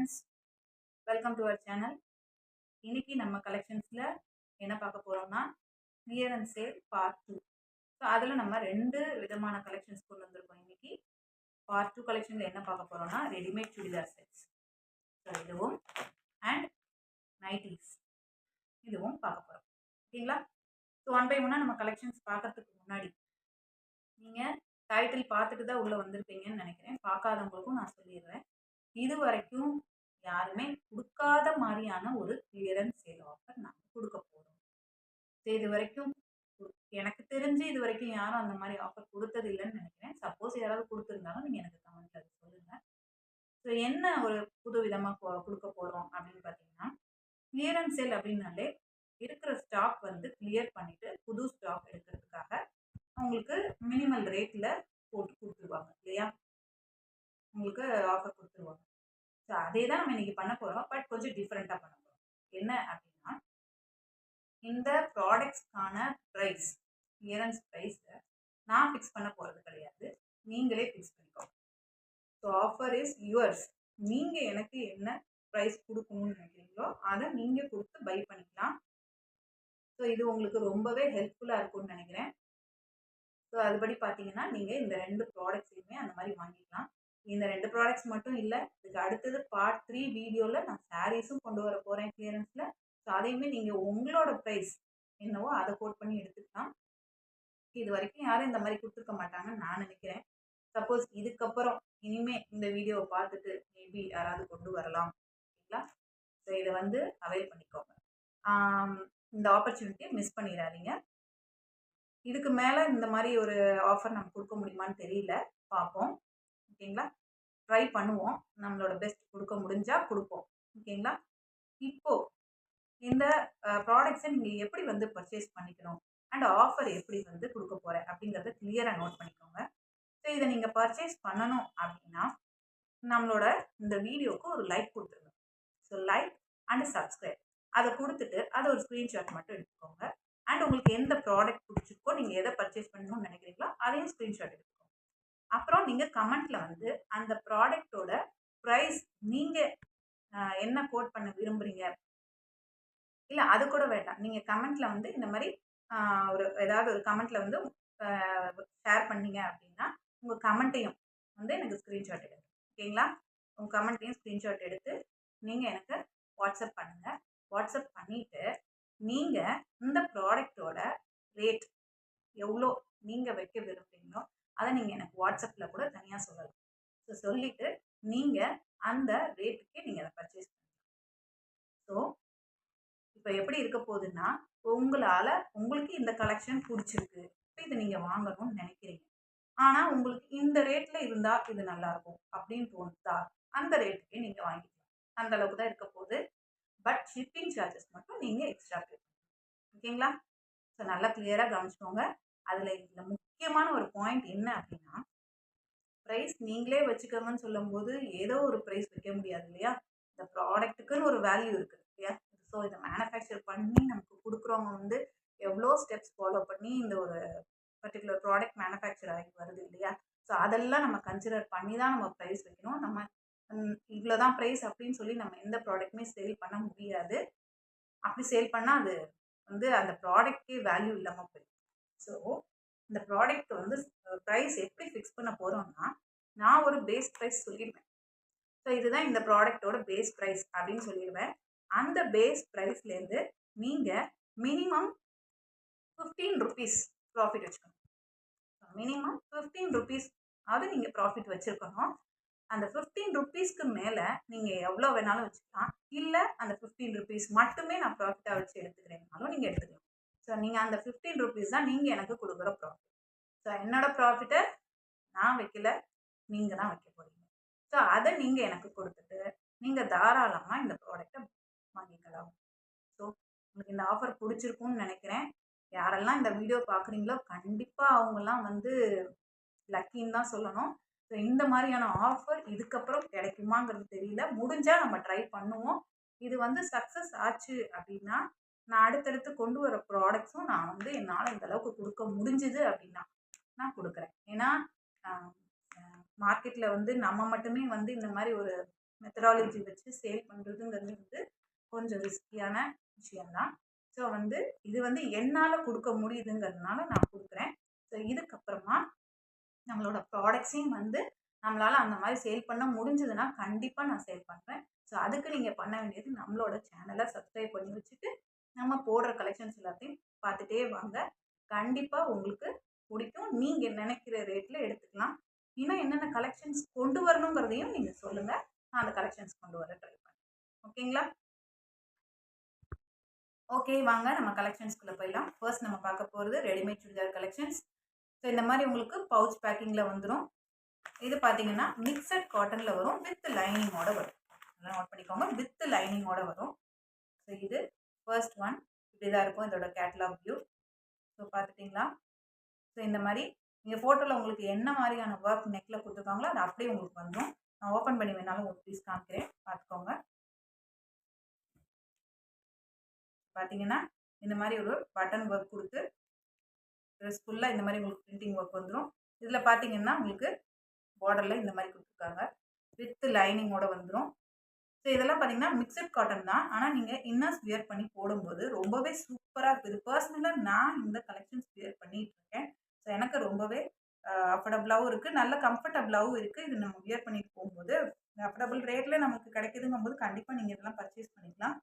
Friends, welcome to our channel. இன்னைக்கு நம்ம கலெக்ஷன்ஸில் என்ன பார்க்க போகிறோம்னா கிளியரன்ஸ் சேல் பார்ட் 2. ஸோ அதில் நம்ம 2 விதமான கலெக்ஷன்ஸ் கொண்டு வந்திருக்கோம். இன்னைக்கு பார்ட் 2 கலெக்ஷனில் என்ன பார்க்க போகிறோம்னா ரெடிமேட் சுடிதார் செட்ஸ். ஸோ இதுவும் அண்ட் நைட்டிஸ் இதுவும் பார்க்க போகிறோம். ஓகேங்களா? ஸோ ஒன் பை ஒன்னாக நம்ம கலெக்ஷன்ஸ் பார்க்கறதுக்கு முன்னாடி நீங்கள் டைட்டில் பார்த்துட்டு தான் உள்ளே வந்திருப்பீங்கன்னு நினைக்கிறேன். பார்க்காதவங்களுக்கும் நான் சொல்லிடுறேன். இது வரைக்கும் யாருமே கொடுக்காத மாதிரியான ஒரு கிளியரன்ஸ் சேல் ஆஃபர் நாங்கள் கொடுக்க போகிறோம். ஸோ இது வரைக்கும் எனக்கு தெரிஞ்சு இது வரைக்கும் யாரும் அந்த மாதிரி ஆஃபர் கொடுத்தது இல்லைன்னு நினைக்கிறேன். சப்போஸ் யாராவது கொடுத்துருந்தாலும் நீங்கள் எனக்கு கமெண்ட்ல அது சொல்லுங்கள். ஸோ என்ன ஒரு புது விதமாக கொடுக்க போகிறோம் அப்படின்னு பார்த்தீங்கன்னா, கிளியரன்ஸ் சேல் அப்படின்னாலே இருக்கிற ஸ்டாக் வந்து கிளியர் பண்ணிவிட்டு புது ஸ்டாக் எடுக்கிறதுக்காக அவங்களுக்கு மினிமல் ரேட்டில் போட்டு கொடுத்துருவாங்க இல்லையா, உங்களுக்கு ஆஃபர் கொடுத்துருவாங்க. ஸோ அதே தான் நம்ம இன்னைக்கு பண்ண போகிறோம். பட் கொஞ்சம் டிஃப்ரெண்ட்டாக பண்ண போகிறோம். என்ன அப்படின்னா, இந்த ப்ராடக்ட்ஸ்க்கான ப்ரைஸ் கிளியரன்ஸ் ப்ரைஸை நான் ஃபிக்ஸ் பண்ண போகிறது கிடையாது, நீங்களே ஃபிக்ஸ் பண்ணிக்கோங்க. So offer is yours. நீங்கள் எனக்கு என்ன ப்ரைஸ் கொடுக்கணும்னு நினைக்கிறீங்களோ அதை நீங்கள் கொடுத்து பை பண்ணிக்கலாம். ஸோ இது உங்களுக்கு ரொம்பவே ஹெல்ப்ஃபுல்லாக இருக்கும்னு நினைக்கிறேன். ஸோ அதுபடி பார்த்தீங்கன்னா நீங்கள் இந்த 2 ப்ராடக்ட்ஸையுமே அந்த மாதிரி வாங்கிக்கலாம். இந்த 2 ப்ராடக்ட்ஸ் மட்டும் இல்லை, இதுக்கு அடுத்தது பார்ட் 3 வீடியோவில் நான் சாரீஸும் கொண்டு வர போகிறேன் கிளியரன்ஸில். ஸோ அதையுமே நீங்கள் உங்களோட ப்ரைஸ் என்னவோ அதை கோட் பண்ணி எடுத்துக்கலாம். இது வரைக்கும் யாரும் இந்த மாதிரி கொடுத்துருக்க மாட்டாங்கன்னு நான் நினைக்கிறேன். சப்போஸ் இதுக்கப்புறம் இனிமே இந்த வீடியோவை பார்த்துட்டு மேபி யாராவது கொண்டு வரலாம். ஓகேங்களா? ஸோ இதை வந்து அவைல் பண்ணிக்கோங்க. இந்த ஆப்பர்ச்சுனிட்டியை மிஸ் பண்ணிடாதீங்க. இதுக்கு மேலே இந்த மாதிரி ஒரு ஆஃபர் நம்ம கொடுக்க முடியுமான்னு தெரியல, பார்ப்போம். ஓகேங்களா? ட்ரை பண்ணுவோம், நம்மளோட பெஸ்ட் கொடுக்க முடிஞ்சால் கொடுப்போம். ஓகேங்களா? இப்போது இந்த ப்ராடக்ட்ஸை நீங்கள் எப்படி வந்து பர்ச்சேஸ் பண்ணிக்கணும் அண்ட் ஆஃபர் எப்படி வந்து கொடுக்க போகிறேன் அப்படிங்கிறத கிளியராக நோட் பண்ணிக்கோங்க. ஸோ இதை நீங்கள் பர்ச்சேஸ் பண்ணணும் அப்படின்னா நம்மளோட இந்த வீடியோவுக்கு ஒரு லைக் கொடுத்துருங்க. ஸோ லைக் அண்ட் சப்ஸ்கிரைப் அதை கொடுத்துட்டு அதை ஒரு ஸ்க்ரீன்ஷாட் மட்டும் எடுத்துக்கோங்க. அண்ட் உங்களுக்கு எந்த ப்ராடக்ட் பிடிச்சிருக்கோ, நீங்கள் எதை பர்ச்சேஸ் பண்ணணும்னு நினைக்கிறீங்களோ அதையும் ஸ்க்ரீன்ஷாட் எடுத்துக்கோங்க. அப்புறம் நீங்கள் கமெண்ட்டில் வந்து அந்த ப்ராடக்டோட ப்ரைஸ் நீங்கள் என்ன கோட் பண்ண விரும்புகிறீங்க, இல்லை அது கூட வேண்டாம், நீங்கள் கமெண்ட்டில் வந்து இந்த மாதிரி ஒரு ஏதாவது ஒரு கமெண்ட்டில் வந்து ஷேர் பண்ணீங்க அப்படின்னா உங்கள் கமெண்ட்டையும் வந்து எனக்கு ஸ்க்ரீன்ஷாட் எடுங்க. ஓகேங்களா? உங்கள் கமெண்ட்டையும் ஸ்க்ரீன்ஷாட் எடுத்து நீங்கள் எனக்கு வாட்ஸ்அப் பண்ணுங்கள். வாட்ஸ்அப் பண்ணிவிட்டு நீங்கள் இந்த ப்ராடக்டோட ரேட் எவ்வளோ நீங்கள் வைக்க விரும்புகிறீங்களோ அதை நீங்கள் எனக்கு வாட்ஸ்அப்பில் கூட தனியாக சொல்லலாம். ஸோ சொல்லிவிட்டு நீங்கள் அந்த ரேட்டுக்கே நீங்கள் அதை பர்ச்சேஸ் பண்ணலாம். ஸோ இப்போ எப்படி இருக்க போகுதுன்னா, உங்களுக்கு இந்த கலெக்ஷன் பிடிச்சிருக்கு, இப்போ இதை நீங்கள் வாங்கணும்னு நினைக்கிறீங்க. ஆனால் உங்களுக்கு இந்த ரேட்டில் இருந்தால் இது நல்லாயிருக்கும் அப்படின்னு தோணுதா, அந்த ரேட்டுக்கே நீங்கள் வாங்கிக்கலாம். அந்த அளவுக்கு தான் இருக்க போகுது. பட் ஷிப்பிங் சார்ஜஸ் மட்டும் நீங்கள் எக்ஸ்ட்ரா பே பண்ணுங்க. ஓகேங்களா? ஸோ நல்லா கிளியராக கவனிச்சுக்கோங்க. இதில் முக்கியமான ஒரு பாயிண்ட் என்ன அப்படின்னா, ப்ரைஸ் நீங்களே வச்சுக்கோங்கன்னு சொல்லும்போது ஏதோ ஒரு ப்ரைஸ் வைக்க முடியாது இல்லையா? இந்த ப்ராடக்ட்டுக்குன்னு ஒரு வேல்யூ இருக்குது இல்லையா? ஸோ இதை மேனுஃபேக்சர் பண்ணி நமக்கு கொடுக்குறவங்க வந்து எவ்வளோ ஸ்டெப்ஸ் ஃபாலோ பண்ணி இந்த ஒரு பர்டிகுலர் ப்ராடக்ட் மேனுஃபேக்சர் ஆகி வருது இல்லையா? ஸோ அதெல்லாம் நம்ம கன்சிடர் பண்ணி தான் நம்ம ப்ரைஸ் வைக்கணும். நம்ம இவ்வளோ தான் ப்ரைஸ் அப்படின்னு சொல்லி நம்ம எந்த ப்ராடக்ட்டுமே சேல் பண்ண முடியாது. அப்படி சேல் பண்ணால் அது வந்து அந்த ப்ராடக்டே வேல்யூ இல்லாமல் போயிடும். ஸோ இந்த ப்ராடக்ட் வந்து ப்ரைஸ் எப்படி ஃபிக்ஸ் பண்ண போகிறோம்னா, நான் ஒரு பேஸ் ப்ரைஸ் சொல்லிடுவேன். ஸோ இதுதான் இந்த ப்ராடக்டோட பேஸ் ப்ரைஸ் அப்படின்னு சொல்லிடுவேன். அந்த பேஸ் ப்ரைஸ்லேருந்து நீங்கள் மினிமம் 15 rupees ப்ராஃபிட் வச்சுக்கணும். மினிமம் 15 rupees அது நீங்கள் ப்ராஃபிட் வச்சுருக்கணும். அந்த 15 rupeesக்கு மேலே நீங்கள் எவ்வளோ வேணாலும் வச்சுக்கலாம். இல்லை அந்த 15 rupees மட்டுமே நான் ப்ராஃபிட்டாக வச்சு எடுத்துக்கிறேன்னாலும் நீங்கள் எடுத்துக்கலாம். ஸோ நீங்கள் அந்த 15 rupees தான் நீங்கள் எனக்கு கொடுக்குற ப்ராஃபிட். ஸோ என்னோட ப்ராஃபிட்டை நான் வைக்கல, நீங்கள் தான் வைக்க போகிறீங்க. ஸோ அதை நீங்கள் எனக்கு கொடுத்துட்டு நீங்கள் தாராளமாக இந்த ப்ராடக்டை வாங்கிக்கலாம். ஸோ உங்களுக்கு இந்த ஆஃபர் பிடிச்சிருக்கும்னு நினைக்கிறேன். யாரெல்லாம் இந்த வீடியோ பார்க்குறீங்களோ கண்டிப்பாக அவங்கெல்லாம் வந்து லக்கின்னு தான் சொல்லணும். ஸோ இந்த மாதிரியான ஆஃபர் இதுக்கப்புறம் கிடைக்குமாங்கிறது தெரியல. முடிஞ்சால் நம்ம ட்ரை பண்ணுவோம். இது வந்து சக்ஸஸ் ஆச்சு அப்படின்னா நான் அடுத்தடுத்து கொண்டு வர ப்ராடக்ட்ஸும் நான் வந்து என்னால் இந்த அளவுக்கு கொடுக்க முடிஞ்சுது அப்படின்னா நான் கொடுக்குறேன். ஏன்னா மார்க்கெட்டில் வந்து நம்ம மட்டுமே வந்து இந்த மாதிரி ஒரு மெத்தடாலஜி வச்சு சேல் பண்ணுறதுங்கிறது வந்து கொஞ்சம் ரிஸ்கியான விஷயம்தான். ஸோ வந்து இது வந்து என்னால் கொடுக்க முடியுதுங்கிறதுனால நான் கொடுக்குறேன். ஸோ இதுக்கப்புறமா நம்மளோட ப்ராடக்ட்ஸையும் வந்து நம்மளால் அந்த மாதிரி சேல் பண்ண முடிஞ்சதுன்னா கண்டிப்பாக நான் சேல் பண்ணுறேன். ஸோ அதுக்கு நீங்கள் பண்ண வேண்டியது நம்மளோட சேனலை சப்ஸ்கிரைப் பண்ணி வச்சுட்டு நம்ம போடுற கலெக்ஷன்ஸ் எல்லாத்தையும் பார்த்துட்டே வாங்க. கண்டிப்பாக உங்களுக்கு பிடிக்கும். நீங்கள் நினைக்கிற ரேட்டில் எடுத்துக்கலாம். இன்னும் என்னென்ன கலெக்ஷன்ஸ் கொண்டு வரணுங்கிறதையும் நீங்கள் சொல்லுங்கள். நான் அந்த கலெக்ஷன்ஸ் கொண்டு வர ட்ரை பண்ணேன். ஓகேங்களா? ஓகே, வாங்க நம்ம கலெக்ஷன்ஸ்குள்ளே போயிடலாம். ஃபர்ஸ்ட் நம்ம பார்க்க போகிறது ரெடிமேட் சுடிதார் கலெக்ஷன்ஸ். ஸோ இந்த மாதிரி உங்களுக்கு பவுச் பேக்கிங்கில் வந்துடும். இது பார்த்தீங்கன்னா மிக்சட் காட்டனில் வரும், வித் லைனிங்கோட வரும். நல்லா நோட் பண்ணிக்கோங்க, வித் லைனிங்கோட வரும். ஸோ இது ஃபர்ஸ்ட் ஒன் இப்படி தான் இருக்கும் இதோட கேட்லாக் வியூ. ஸோ பார்த்துட்டிங்களா? ஸோ இந்த மாதிரி நீங்கள் ஃபோட்டோவில் உங்களுக்கு என்ன மாதிரியான ஒர்க் நெக்கில் கொடுத்துருக்காங்களோ அது அப்படியே உங்களுக்கு வந்துடும். நான் ஓப்பன் பண்ணி வேணாலும் ஒரு பீஸ் காமிக்கிறேன், பார்த்துக்கோங்க. பார்த்தீங்கன்னா இந்த மாதிரி ஒரு பட்டன் ஒர்க் கொடுத்து ட்ரெஸ் ஃபுல்லாக இந்த மாதிரி உங்களுக்கு பிரிண்டிங் ஒர்க் வந்துடும். இதில் பார்த்தீங்கன்னா உங்களுக்கு பார்டரில் இந்த மாதிரி கொடுத்துருக்காங்க, வித் லைனிங்கோட வந்துடும். ஸோ இதெல்லாம் பார்த்தீங்கன்னா மிக்சட் காட்டன் தான். ஆனால் நீங்கள் இன்னர்ஸ் வியர் பண்ணி போடும்போது ரொம்பவே சூப்பராக இருக்குது. பர்சனலாக நான் இந்த கலெக்ஷன்ஸ் வியர் பண்ணிகிட்டு இருக்கேன். ஸோ எனக்கு ரொம்பவே அஃபோர்டபுளாகவும் இருக்குது, நல்ல கம்ஃபர்டபுளாகவும் இருக்குது. இது நம்ம வியர் பண்ணிட்டு போகும்போது அஃபோர்டபுள் ரேட்டில் நமக்கு கிடைக்குதுங்கும்போது கண்டிப்பாக நீங்கள் இதெல்லாம் பர்ச்சேஸ் பண்ணிக்கலாம்.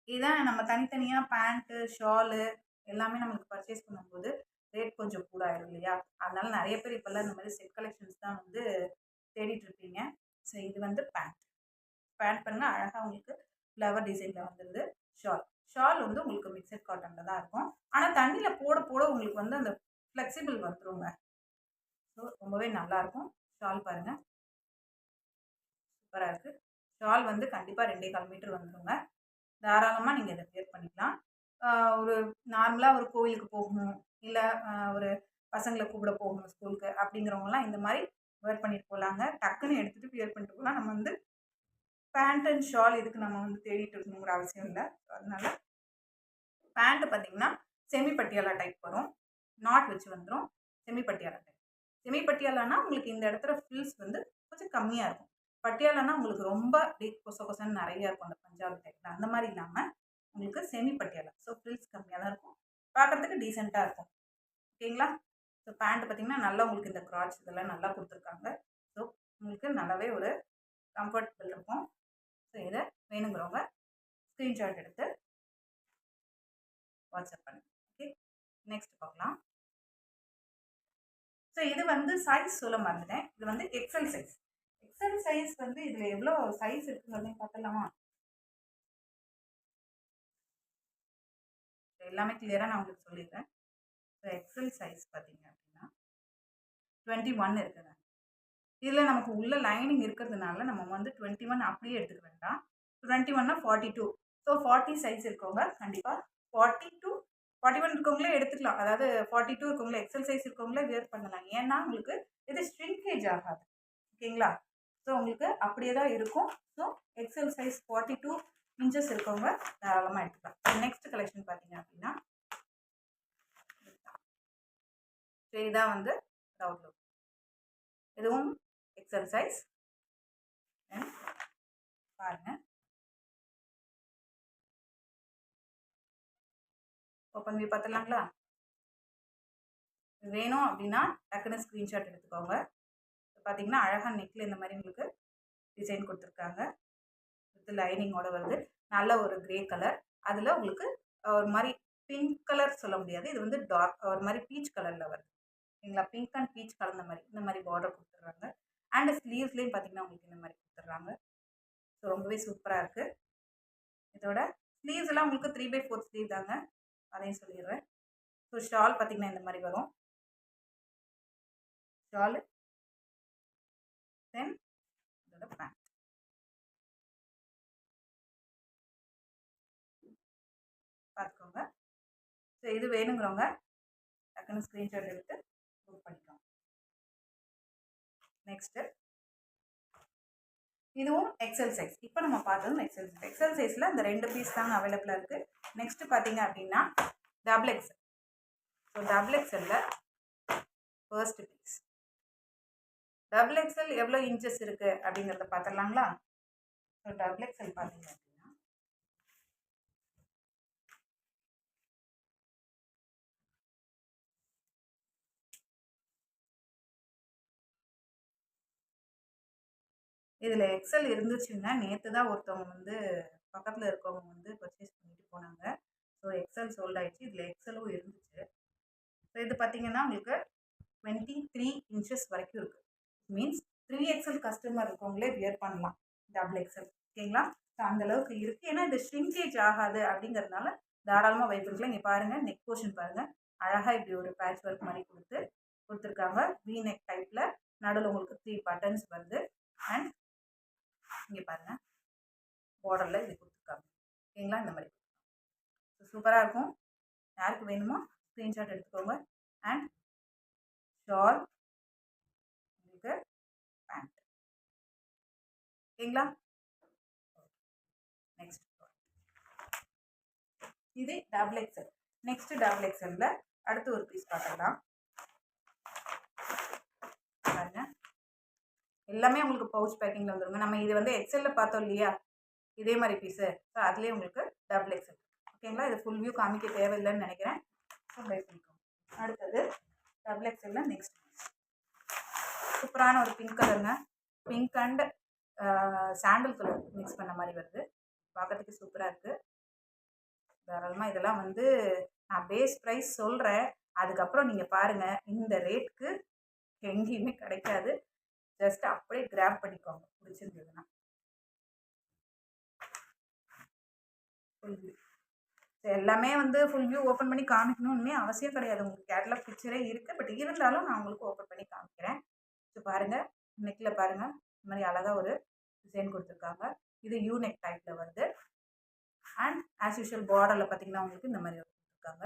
இதுதான் நம்ம தனித்தனியாக பேண்ட்டு ஷாலு எல்லாமே நம்மளுக்கு பர்ச்சேஸ் பண்ணும்போது ரேட் கொஞ்சம் கூட ஆயிடும் இல்லையா? அதனால நிறைய பேர் இப்போல்லாம் இந்த மாதிரி செட் கலெக்ஷன்ஸ் தான் வந்து தேடிட்டு இருப்பீங்க. ஸோ இது வந்து பேண்ட் பண்ணால் அழகாக உங்களுக்கு ஃப்ளவர் டிசைனில் வந்துடுது. ஷால் வந்து உங்களுக்கு மிக்சட் காட்டனில் தான் இருக்கும். ஆனால் தண்ணியில் போட போட உங்களுக்கு வந்து அந்த ஃப்ளெக்சிபிள் வந்துருங்க. ஸோ ரொம்பவே நல்லாயிருக்கும். ஷால் பாருங்கள், சூப்பராக இருக்குது. ஷால் வந்து கண்டிப்பாக 2.25 மீட்டர் வந்துடுங்க. தாராளமாக நீங்கள் இதை வியர் பண்ணிக்கலாம். ஒரு நார்மலாக ஒரு கோவிலுக்கு போகணும், இல்லை ஒரு பசங்களை கூப்பிட போகணும் ஸ்கூலுக்கு அப்படிங்கிறவங்கலாம் இந்த மாதிரி வியர் பண்ணிட்டு போகலாங்க. டக்குன்னு எடுத்துகிட்டு வியர் பண்ணிட்டு போகலாம். நம்ம வந்து பேண்ட் அண்ட் ஷால் இதுக்கு நம்ம வந்து தேடிட்டு இருக்கணுங்கிற அவசியம் இல்லை. அதனால பேண்ட்டு பார்த்தீங்கன்னா செமி பட்டியாலா டைப் வரும், நாட் வச்சு வந்துடும். Semi Patiala type. செமி பட்டியாலானா உங்களுக்கு இந்த இடத்துல ஃபில்ஸ் வந்து கொஞ்சம் கம்மியாக இருக்கும். பட்டியாலானா உங்களுக்கு ரொம்ப கொச கொசன்னு நிறையா இருக்கும் அந்த பஞ்சாபி டைப்பில். அந்த மாதிரி இல்லாமல் உங்களுக்கு செமி பட்டியாலா, ஸோ ஃபில்ஸ் கம்மியாக தான் இருக்கும், பார்க்குறதுக்கு டீசெண்டாக இருக்கும். ஓகேங்களா? ஸோ பேண்ட் பார்த்தீங்கன்னா நல்லா உங்களுக்கு இந்த கிராட்ச் இதெல்லாம் நல்லா கொடுத்துருக்காங்க. ஸோ உங்களுக்கு நல்லாவே ஒரு கம்ஃபர்டபுள் இருக்கும். ஸோ இதை வேணுங்கிறவங்க ஸ்க்ரீன்ஷாட் எடுத்து வாட்ஸ்அப் பண்ணுங்க. ஓகே, நெக்ஸ்ட் பார்க்கலாம். ஸோ இது வந்து சைஸ் சொல்ல மறந்துட்டேன். இது வந்து எக்ஸல் சைஸ். எக்ஸல் சைஸ் வந்து இதில் எவ்வளோ சைஸ் இருக்குங்கிறதையும் பார்த்துடலாமா? எல்லாமே கிளியராக நான் உங்களுக்கு சொல்லிடுறேன். ஸோ எக்ஸல் சைஸ் பார்த்தீங்க அப்படின்னா 21 இருக்குங்க. இதில் நமக்கு உள்ள லைனிங் இருக்கிறதுனால நம்ம வந்து 21 அப்படியே எடுத்துக்க வேண்டாம். 21னா 42. ஸோ 40 சைஸ் இருக்கவங்க கண்டிப்பாக 40 to 41 இருக்கவங்களே எடுத்துக்கலாம். அதாவது 42 இருக்கவங்களே எக்ஸல் சைஸ் இருக்கவங்களே வியர் பண்ணலாம். ஏன்னா உங்களுக்கு இது ஸ்ட்ரிங்கேஜ் ஆகாது. ஓகேங்களா? ஸோ உங்களுக்கு அப்படியே தான் இருக்கும். ஸோ எக்ஸல் சைஸ் 42 இன்ச்சஸ் இருக்கவங்க தாராளமாக எடுத்துக்கலாம். நெக்ஸ்ட் கலெக்ஷன் பார்த்தீங்க அப்படின்னா இதுதான் வந்து அவுட்லுக். இதுவும் எக்ஸல் சைஸ். பாருங்க, ஓப்பன் வியூ பார்த்துடலாங்களா? வேணும் அப்படின்னா டக்குன்னு ஸ்க்ரீன்ஷாட் எடுத்துக்கோங்க. பார்த்தீங்கன்னா அழகாக நெக்கில் இந்த மாதிரி உங்களுக்கு டிசைன் கொடுத்துருக்காங்க. வித் லைனிங்கோட வருது. நல்ல ஒரு கிரே கலர், அதில் உங்களுக்கு ஒரு மாதிரி பிங்க் கலர் சொல்ல முடியாது, இது வந்து டார்க் ஒரு மாதிரி பீச் கலரில் வருது. ஓகேங்களா? பிங்க் அண்ட் பீச் கலந்த மாதிரி இந்த மாதிரி பார்டர் கொடுத்துட்றாங்க. அண்ட் ஸ்லீவ்ஸ்லேயும் பார்த்தீங்கன்னா உங்களுக்கு இந்த மாதிரி கொடுத்துட்றாங்க. ஸோ ரொம்பவே சூப்பராக இருக்குது. இதோட ஸ்லீவ்ஸ் எல்லாம் உங்களுக்கு 3/4 ஸ்லீவ் தாங்க, அதையும் சொல்லிடுறேன். ஸோ ஷால் பார்த்தீங்கன்னா இந்த மாதிரி வரும். ஷால் தென் இதோட பேண்ட் பார்த்துக்கோங்க. ஸோ இது வேணுங்கிறவங்க டக்குன்னு ஸ்க்ரீன்ஷாட் எடுத்து புக் பண்ணிக்கோங்க. நெக்ஸ்ட்டு இதுவும் எக்ஸல் சைஸ். இப்போ நம்ம பார்த்ததும் எக்ஸல் சைஸ். எக்ஸல் சைஸில் இந்த 2 பீஸ் தாங்க அவைலபிளாக இருக்குது. நெக்ஸ்ட்டு பார்த்தீங்க அப்படின்னா டபுள் எக்ஸல். ஸோ டபுள் எக்ஸலில் ஃபர்ஸ்ட் பீஸ் டபுள் எக்ஸல் எவ்வளோ இன்ச்சஸ் இருக்குது அப்படிங்கிறத பார்த்துடலாங்களா? ஸோ டபுள் எக்ஸல் பார்த்தீங்க அப்படின்னா இதில் எக்ஸல் இருந்துச்சுன்னா நேற்று தான் ஒருத்தவங்க வந்து பக்கத்தில் இருக்கவங்க வந்து பர்ச்சேஸ் பண்ணிட்டு போனாங்க. ஸோ எக்ஸல் சோல்ட் ஆயிடுச்சு. இதில் எக்ஸலும் இருந்துச்சு. ஸோ இது பார்த்தீங்கன்னா உங்களுக்கு 23 இன்ச்சஸ் வரைக்கும் இருக்குது. மீன்ஸ் 3XL கஸ்டமர் இருக்கவங்களே வியர் பண்ணலாம் டபுள் எக்ஸல். ஓகேங்களா? ஸோ அந்தளவுக்கு இருக்குது. ஏன்னா இது ஷ்ரிங்கேஜ் ஆகாது அப்படிங்கிறதுனால தாராளமாக வைப்பிருக்கலாம். இங்கே பாருங்கள், நெக் போர்ஷன் பாருங்கள், அழகாக இப்படி ஒரு பேட்ச் ஒர்க் மாதிரி கொடுத்துருக்காங்க. வி நெக் டைப்பில் நடுவில் உங்களுக்கு 3 பட்டன்ஸ் வருது. அண்ட் இங்கே பாருங்கள், பார்டரில் இது கொடுத்துருக்காங்க. ஓகேங்களா? இந்த மாதிரி சூப்பராக இருக்கும். யாருக்கு வேணுமோ ஸ்க்ரீன்ஷாட் எடுத்துக்கோங்க. அண்ட் ஷால் உங்களுக்கு பேண்ட். ஓகேங்களா? நெக்ஸ்ட் இது டபுள் எக்ஸல். நெக்ஸ்ட் டபுள் எக்ஸல்ல அடுத்து ஒரு பீஸ் பார்க்கலாம். பாருங்க, எல்லாமே உங்களுக்கு பவுச் பேக்கிங்ல வந்துருங்க. நம்ம இது வந்து எக்ஸல்ல பார்த்தோம் இல்லையா, இதே மாதிரி பீஸு. ஸோ அதுலேயே உங்களுக்கு டபுள் எக்ஸல். ஓகேங்களா? இது ஃபுல் வியூ காமிக்க தேவையில்லைன்னு நினைக்கிறேன். ஸோ பை பண்ணிக்கோங்க. அடுத்தது டபுள் எக்ஸல்ல நெக்ஸ்ட் பீஸ் சூப்பரான ஒரு பிங்க் கலருங்க. Pink and sandal colour mix பண்ண மாதிரி வருது. பார்க்கறதுக்கு சூப்பராக இருக்குது. தாராளமாக இதெல்லாம் வந்து நான் பேஸ் ப்ரைஸ் சொல்கிறேன். அதுக்கப்புறம் நீங்கள் பாருங்கள், இந்த ரேட்டுக்கு எங்கேயுமே கிடைக்காது. ஜஸ்ட் அப்படியே கிராப் பண்ணிக்கோங்க பிடிச்சிருந்ததுன்னா. ஃபுல் வியூ எல்லாமே வந்து ஃபுல் வியூ ஓப்பன் பண்ணி காமிக்கணும்னே அவசியம் கிடையாது. உங்களுக்கு கேட்லாக் பிக்சரே இருக்குது. பட் இருந்தாலும் நான் உங்களுக்கு ஓப்பன் பண்ணி காமிக்கிறேன். ஸோ பாருங்கள், நெக்கில் பாருங்கள், இந்த மாதிரி அழகாக ஒரு டிசைன் கொடுத்துருக்காங்க. இது யூ நெக் டைப்பில் வருது. அண்ட் ஆஸ் யூஷுவல் பார்டரில் பார்த்தீங்கன்னா உங்களுக்கு இந்த மாதிரி கொடுத்துருக்காங்க.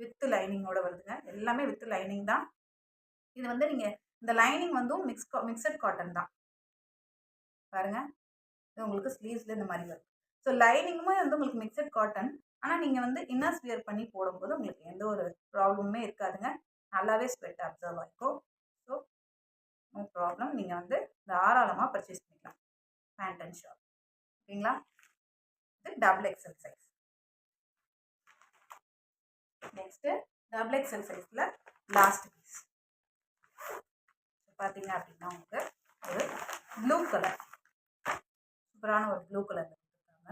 வித் லைனிங்கோட வருதுங்க. எல்லாமே வித் லைனிங் தான். இது வந்து நீங்கள் இந்த லைனிங் வந்து மிக்சட் காட்டன் தான். பாருங்கள், இது உங்களுக்கு ஸ்லீவ்ஸில் இந்த மாதிரி வருது. ஸோ லைனிங்குமே வந்து உங்களுக்கு மிக்சட் காட்டன். ஆனால் நீங்கள் வந்து இன்னர்ஸ் வியர் பண்ணி போடும்போது உங்களுக்கு எந்த ஒரு ப்ராப்ளமுமே இருக்காதுங்க. நல்லாவே ஸ்வெட் அப்சர்வ் ஆகிக்கும். So no problem. நீங்கள் வந்து தாராளமாக பர்ச்சேஸ் பண்ணிக்கலாம் பேண்ட் அண்ட் ஷார்ட். ஓகேங்களா? இது double XL size. Next double XL சைஸில் லாஸ்ட் பீஸ் பார்த்தீங்க அப்படின்னா உங்களுக்கு ஒரு ப்ளூ கலர், சூப்பரான ஒரு ப்ளூ கலர் கொடுத்துருக்காங்க.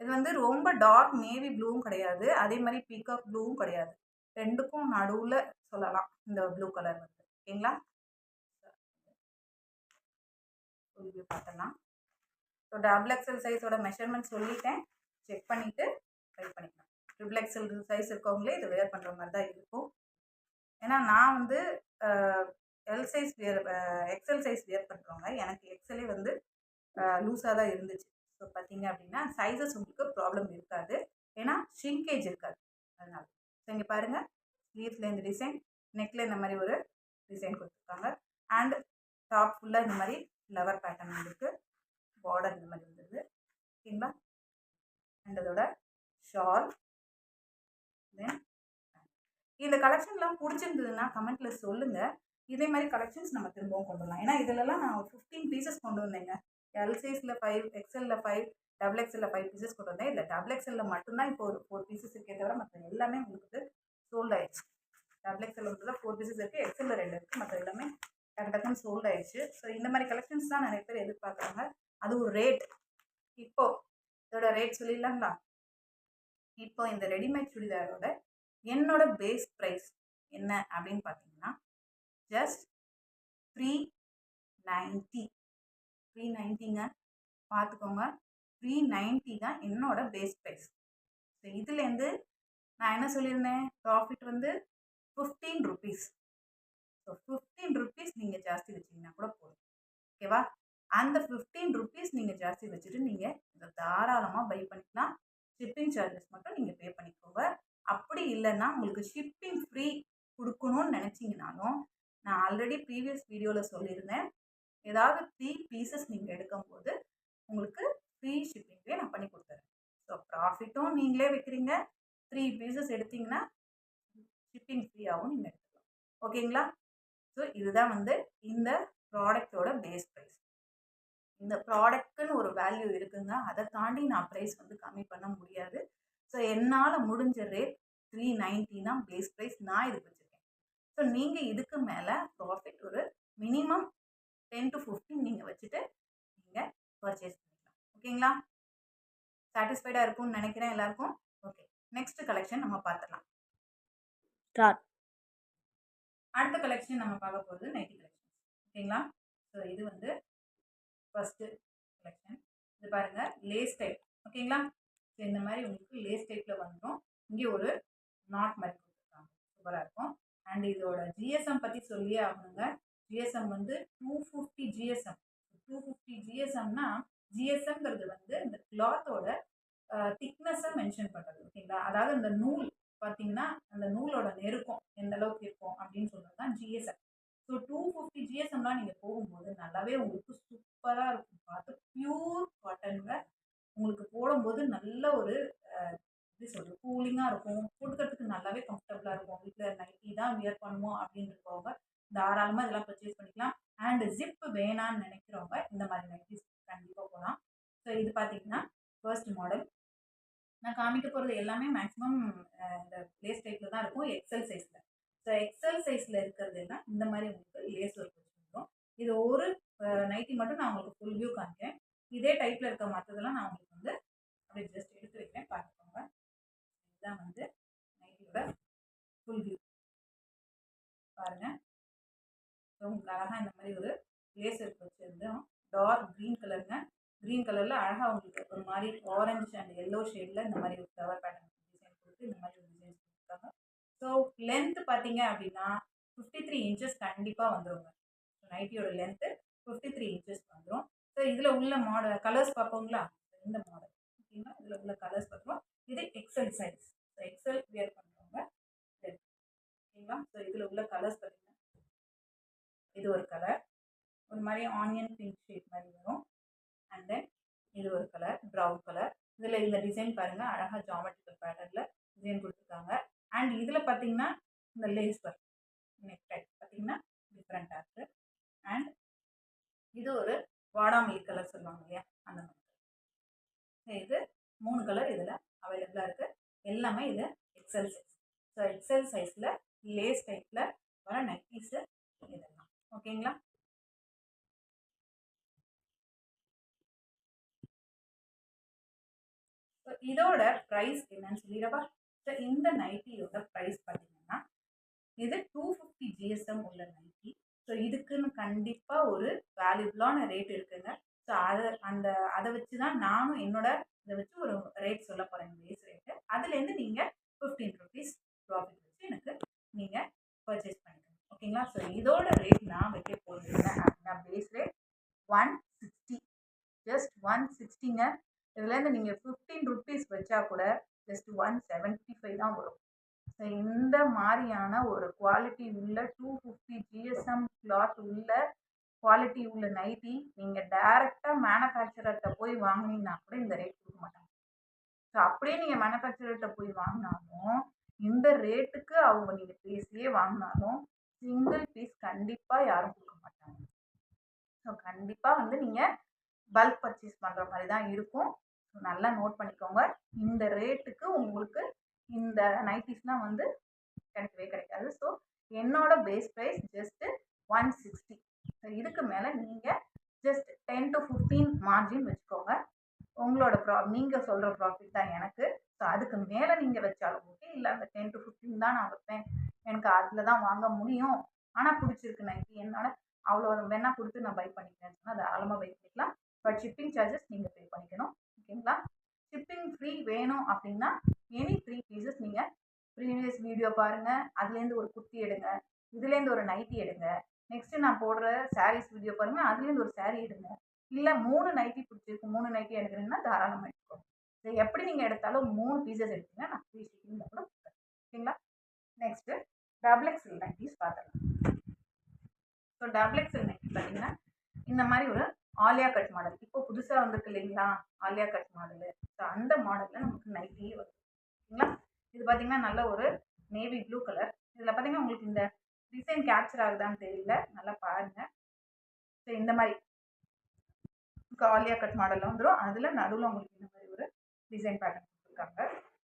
இது வந்து ரொம்ப டார்க் நேவி ப்ளூவும் கிடையாது, அதே மாதிரி பீகாக் ப்ளூவும் கிடையாது. ரெண்டுக்கும் நடுவில் சொல்லலாம் இந்த ப்ளூ கலர் வந்து. ஓகேங்களா? பார்த்தலாம். ஸோ டபுள் எக்ஸல் சைஸோட மெஷர்மெண்ட் சொல்லிட்டேன். செக் பண்ணிவிட்டு ட்ரை பண்ணிக்கலாம். ட்ரிபிள் எக்ஸல் சைஸ் இருக்கவங்களே இதை வேர் பண்ணுற மாதிரி தான் இருக்கும். ஏன்னா நான் வந்து எல் சைஸ் வேர் எக்ஸல் சைஸ் வேர் பண்ணுறவங்க. எனக்கு எக்ஸலே வந்து லூஸாக தான் இருந்துச்சு. ஸோ பார்த்தீங்க அப்படின்னா சைஸஸ் உங்களுக்கு ப்ராப்ளம் இருக்காது. ஏன்னா ஷ்ரிங்கேஜ் இருக்காது. அதனால ஸோ இங்கே பாருங்கள், ஸ்லீவ்ஸில் இந்த டிசைன், நெக்கில் இந்த மாதிரி ஒரு டிசைன் கொடுத்துருக்காங்க. அண்ட் டாப் ஃபுல்லாக இந்த மாதிரி ஃப்ளவர் பேட்டர்ன் இருக்குது. பார்டர் இந்த மாதிரி இருந்தது. ஓகேங்களா? அண்ட் அதோட ஷால். தென் இந்த கலெக்ஷன்லாம் பிடிச்சிருந்ததுன்னா கமெண்ட்டில் சொல்லுங்கள். இதே மாதிரி கலெக்ஷன்ஸ் நம்ம திரும்பவும் கொண்டு வரலாம். ஏன்னா இதிலலாம் நான் 15 பீசஸ் கொண்டு வந்தேங்க. எல் சைஸில் 5, எக்ஸலில் 5, டபுள் எக்ஸலில் 5 பீசஸ் கொண்டு வந்தேன். இல்லை டபுள் எக்ஸலில் மட்டும்தான் இப்போ ஒரு 4 பீசஸ் இருக்கே தவிர மற்ற எல்லாமே உங்களுக்கு சோல்ட் ஆயிடுச்சு. டபுள் எக்ஸலில் மட்டும் தான் 4 பீசஸ் இருக்குது, எக்ஸலில் 2 இருக்குது, மற்ற எல்லாமே டக்குன்னு சோல்ட் ஆயிடுச்சு. ஸோ இந்த மாதிரி கலெக்ஷன்ஸ் தான் நிறைய பேர் எதிர்பார்க்குறாங்க. அது ஒரு ரேட். இப்போது இதோட ரேட் சொல்லிடலாங்களா? இப்போ இந்த ரெடிமேட் சுடிதாரோட என்னோட பேஸ் ப்ரைஸ் என்ன அப்படின்னு பார்த்தீங்கன்னா ஜஸ்ட் 390. 390ங்க, பார்த்துக்கோங்க. 390 தான் என்னோட பேஸ் ப்ரைஸ். ஸோ இதுலேருந்து நான் என்ன சொல்லியிருந்தேன், ப்ராஃபிட் வந்து 15 ருபீஸ். ஸோ 15 ருபீஸ் நீங்கள் ஜாஸ்தி வச்சிங்கன்னா கூட போதும். ஓகேவா? அந்த 15 ருபீஸ் நீங்கள் ஜாஸ்தி வச்சுட்டு நீங்கள் இதை தாராளமாக பை பண்ணிக்கலாம். ஷிப்பிங் சார்ஜஸ் மட்டும் நீங்கள் பே பண்ணிக்கோங்க. அப்படி இல்லைன்னா உங்களுக்கு ஷிப்பிங் ஃப்ரீ கொடுக்கணும்னு நினச்சிங்கனாலும் நான் ஆல்ரெடி ப்ரீவியஸ் வீடியோவில் சொல்லியிருந்தேன், ஏதாவது 3 பீசஸ் நீங்கள் எடுக்கும்போது உங்களுக்கு ஃப்ரீ ஷிப்பிங்லேயே நான் பண்ணி கொடுத்துறேன். ஸோ ப்ராஃபிட்டும் நீங்களே வைக்கிறீங்க, 3 பீசஸ் எடுத்திங்கன்னா ஷிப்பிங் ஃப்ரீயாகவும் நீங்கள் எடுத்துக்கலாம். ஓகேங்களா? ஸோ இதுதான் வந்து இந்த ப்ராடக்டோட பேஸ் ப்ரைஸ். இந்த ப்ராடக்ட்க்குன்னு ஒரு வேல்யூ இருக்குங்க. அதை தாண்டி நான் ப்ரைஸ் வந்து கம்மி பண்ண முடியாது. ஸோ என்னால் முடிஞ்ச ரேட் 390 தான் பேஸ் ப்ரைஸ் நான் இதுக்கு வச்சுருக்கேன். ஸோ நீங்கள் இதுக்கு மேலே ப்ராஃபிட் ஒரு மினிமம் 10 to 15 நீங்கள் வச்சுட்டு நீங்கள் பர்ச்சேஸ் பண்ணிக்கலாம். ஓகேங்களா? சாட்டிஸ்ஃபைடாக இருக்கும்னு நினைக்கிறேன் எல்லாருக்கும். ஓகே, நெக்ஸ்ட் கலெக்ஷன் நம்ம பார்த்துடலாம். அடுத்த கலெக்ஷன் நம்ம பார்க்க போகிறது நைட்டி கலெக்ஷன். ஓகேங்களா? ஸோ இது வந்து ஃபர்ஸ்ட் கலெக்ஷன். இது பாருங்க, லேஸ் டைப். ஓகேங்களா? ஸோ இந்த மாதிரி உங்களுக்கு லேஸ் டைப்பில் வந்துடும். இங்கே ஒரு நாட் மாதிரி கொடுத்துருக்காங்க, சூப்பராக இருக்கும். அண்ட் இதோட ஜிஎஸ்எம் பற்றி சொல்லியே ஆகணுங்க. ஜிஎஸ்எம் வந்து 250 ஜிஎஸ்எம். 250 ஜிஎஸ்எம்னா ஜிஎஸ்எம்ங்கிறது வந்து இந்த கிளாத்தோட திக்னஸை மென்ஷன் பண்ணுறது. ஓகேங்களா? அதாவது இந்த நூல் பார்த்தீங்கன்னா அந்த நூலோட நெருக்கம் எந்த அளவுக்கு இருக்கும் அப்படின்னு சொல்கிறது தான் ஜிஎஸ்எம். ஸோ 250 ஜிஎஸ்எம்லாம் நீங்கள் போகும்போது நல்லாவே உங்களுக்கு சூப்பராக இருக்கும். பார்த்து பியூர் காட்டனுங்க. உங்களுக்கு போடும்போது நல்ல ஒரு எப்படி சொல்கிறது, கூலிங்காக இருக்கும். போட்டுக்கிறதுக்கு நல்லாவே கம்ஃபர்டபுளாக இருக்கும். வீட்டில் நைட்டி தான் வியர் பண்ணுவோம் அப்படின்றவங்க தாராளமாக இதெல்லாம் பர்ச்சேஸ் பண்ணிக்கலாம். அண்ட் ஜிப் வேணான்னு நினைக்கிறவங்க இந்த மாதிரி நைட்டிஸ் கண்டிப்பாக போகலாம். ஸோ இது பார்த்தீங்கன்னா ஃபர்ஸ்ட் மாடல். நான் காமிக்க போகிறது எல்லாமே மேக்ஸிமம் இந்த லேஸ் டைப்பில் தான் இருக்கும், எக்ஸல் சைஸில். ஸோ எக்ஸல் சைஸில் இருக்கிறது எல்லாம் இந்த மாதிரி உங்களுக்கு லேஸ் ஒர்க் வச்சுருக்கோம். இது ஒரு நைட்டி மட்டும் நான் உங்களுக்கு ஃபுல் வியூ காமிக்கிறேன். இதே டைப்பில் இருக்க மற்றதெல்லாம் நான் உங்களுக்கு வந்து அப்படி ஜஸ்ட் எடுத்து வைக்கிறேன், பார்த்துக்கோங்க. இதுதான் வந்து நைட்டியோட ஃபுல் வியூ பாருங்கள். ஸோ உங்களுக்கு அழகாக இந்த மாதிரி ஒரு லேஸ் ஒர்க் வச்சுருந்தோம். டார்க் க்ரீன் கலருங்க. க்ரீன் கலரில் அழகாக உங்களுக்கு ஒரு மாதிரி ஆரஞ்சு அண்ட் எல்லோ ஷேடில் இந்த மாதிரி ஒரு ஃப்ளவர் பேட்டர்ன் டிசைன் கொடுத்து இந்த மாதிரி ஒரு டிசைன்ஸ் கொடுத்துருக்காங்க. ஸோ லென்த் பார்த்தீங்க அப்படின்னா 53 இன்ச்சஸ் கண்டிப்பாக வந்துடுங்க. ஸோ நைட்டியோட லென்த்து 53 இன்ச்சஸ் வந்துடும். ஸோ இதில் உள்ள மாடல் கலர்ஸ் பார்ப்போங்களா? இந்த மாடல் ஓகேங்களா? இதில் உள்ள கலர்ஸ் பார்க்குறோம். இது XL size. So XL wear பண்ணுறவங்க ஓகேங்களா? ஸோ இதில் உள்ள கலர்ஸ் பார்த்தீங்கன்னா இது ஒரு கலர், ஒரு மாதிரி ஆனியன் பிங்க் ஷேட் மாதிரி வரும். அண்ட் தென் இது ஒரு கலர், ப்ரௌன் கலர். இதில் இந்த டிசைன் பாருங்கள், அழகாக ஜாமெட்ரிக்கல் பேட்டர்னில் டிசைன் கொடுத்துருக்காங்க. அண்ட் இதில் பார்த்தீங்கன்னா இந்த லேஸ் ஒர்க் நெக் டைப் பார்த்தீங்கன்னா டிஃப்ரெண்ட்டாக இருக்குது. அண்ட் இது ஒரு வாடாமல்லி கலர் சொல்லுவாங்க இல்லையா, அந்த மாதிரி. இது 3 கலர் இதில் அவைலபிளாக இருக்குது. எல்லாமே இது எக்ஸல் சைஸ். ஸோ எக்ஸல் சைஸில் லேஸ் டைப்பில் வர நைட்டிஸு இதெல்லாம். ஓகேங்களா? இதோட ப்ரைஸ் என்னன்னு சொல்லிடவா? ஸோ இந்த நைட்டியோட ப்ரைஸ் பார்த்தீங்கன்னா இது 250 ஜிஎஸ்எம் உள்ள நைட்டி. ஸோ இதுக்குன்னு கண்டிப்பாக ஒரு வேல்யூபிளான ரேட் இருக்குங்க. ஸோ அதை வச்சு தான் நானும் என்னோட இதை வச்சு ஒரு ரேட் சொல்ல போகிறேன், பேஸ் ரேட்டு. அதுலேருந்து நீங்கள் 15 ருபீஸ் ப்ராஃபிட் வச்சு எனக்கு நீங்கள் பர்ச்சேஸ் பண்ணிக்கணும். ஓகேங்களா? ஸோ இதோட ரேட் நான் வைக்க போகிறேன் அப்படின்னா பேஸ் ரேட் 160, ஜஸ்ட் 160ங்க. இதுலேருந்து நீங்கள் 15 ருபீஸ் வச்சா கூட ஜஸ்ட் 175 தான் வரும். ஸோ இந்த மாதிரியான ஒரு குவாலிட்டி உள்ள 250 ஜிஎஸ்எம் கிளாத் உள்ள குவாலிட்டி உள்ள நைட்டி நீங்கள் டைரெக்டாக மேனுஃபேக்சரர்கிட்ட போய் வாங்கினீங்கன்னா கூட இந்த ரேட் கொடுக்க மாட்டாங்க. ஸோ அப்படியே நீங்கள் மேனுஃபேக்சரர்கிட்ட போய் வாங்கினாலும் இந்த ரேட்டுக்கு அவங்க நீங்கள் பேசியே வாங்கினாலும் சிங்கிள் பீஸ் கண்டிப்பாக யாரும் கொடுக்க மாட்டாங்க. ஸோ கண்டிப்பாக வந்து நீங்கள் பல்க் பர்ச்சேஸ் பண்ணுற மாதிரி தான் இருக்கும். ஸோ நல்லா நோட் பண்ணிக்கோங்க. இந்த ரேட்டுக்கு உங்களுக்கு இந்த நைட்டிஸ்லாம் வந்து கிடைக்கவே கிடைக்காது. ஸோ என்னோட பேஸ் ப்ரைஸ் ஜஸ்ட்டு 160. ஸோ இதுக்கு மேலே நீங்கள் ஜஸ்ட் 10 to 15 மார்ஜின் வச்சுக்கோங்க. உங்களோட நீங்கள் சொல்கிற ப்ராஃபிட் தான் எனக்கு. ஸோ அதுக்கு மேலே நீங்கள் வச்சாலும் ஓகே, இல்லை அந்த 10 to 15 தான் நான் வைப்பேன், எனக்கு அதில் தான் வாங்க முடியும், ஆனால் பிடிச்சிருக்கு நைட்டி என்னோட அவ்வளோ வேணால் கொடுத்து நான் பை பண்ணிக்கிறேன்னு சொன்னால் அதை ஆழமாக பை பண்ணிக்கலாம். பட் ஷிப்பிங் சார்ஜஸ் நீங்கள் பே பண்ணிக்கணும். ஓகேங்களா? ஷிப்பிங் ஃப்ரீ வேணும் அப்படின்னா எனி 3 பீசஸ் நீங்கள் ப்ரீவியஸ் வீடியோ பாருங்கள், அதுலேருந்து ஒரு குர்த்தி எடுங்க, இதுலேருந்து ஒரு நைட்டி எடுங்க, நெக்ஸ்ட்டு நான் போடுற சாரீஸ் வீடியோ பாருங்கள், அதுலேருந்து ஒரு சாரீ எடுங்க. இல்லை 3 நைட்டி பிடிச்சிருக்கு, 3 நைட்டி எடுக்கிறீங்கன்னா தாராளமாக எடுத்துக்கோங்க. இதை எப்படி நீங்கள் எடுத்தாலும் 3 பீசஸ் எடுத்தீங்கன்னா நான் ஃப்ரீ ஷிப்பிங்கில் கூட கொடுக்குறேன். ஓகேங்களா? நெக்ஸ்ட்டு டபுள் எக்ஸ்எல் நைட்டிஸ் பார்த்துக்கலாம். ஸோ டபுள் எக்ஸ்எல் நைட்டி பார்த்தீங்கன்னா இந்த மாதிரி ஒரு ஆலியா கட் மாடல் இப்போ புதுசாக வந்துருக்கு இல்லைங்களா, ஆலியா கட் மாடலு. ஸோ அந்த மாடலில் நமக்கு நைட்டியே வரும். ஓகேங்களா? இது பார்த்தீங்கன்னா நல்ல ஒரு நேவி ப்ளூ கலர். இதில் பார்த்தீங்கன்னா உங்களுக்கு இந்த டிசைன் கேப்சர் ஆகுதான்னு தெரியல, நல்லா பாருங்கள். இந்த மாதிரி ஆலியா கட் மாடலில் வந்துடும். அதில் நடுவில் உங்களுக்கு இந்த மாதிரி ஒரு டிசைன் பேட்டர்ன் கொடுத்துருக்காங்க.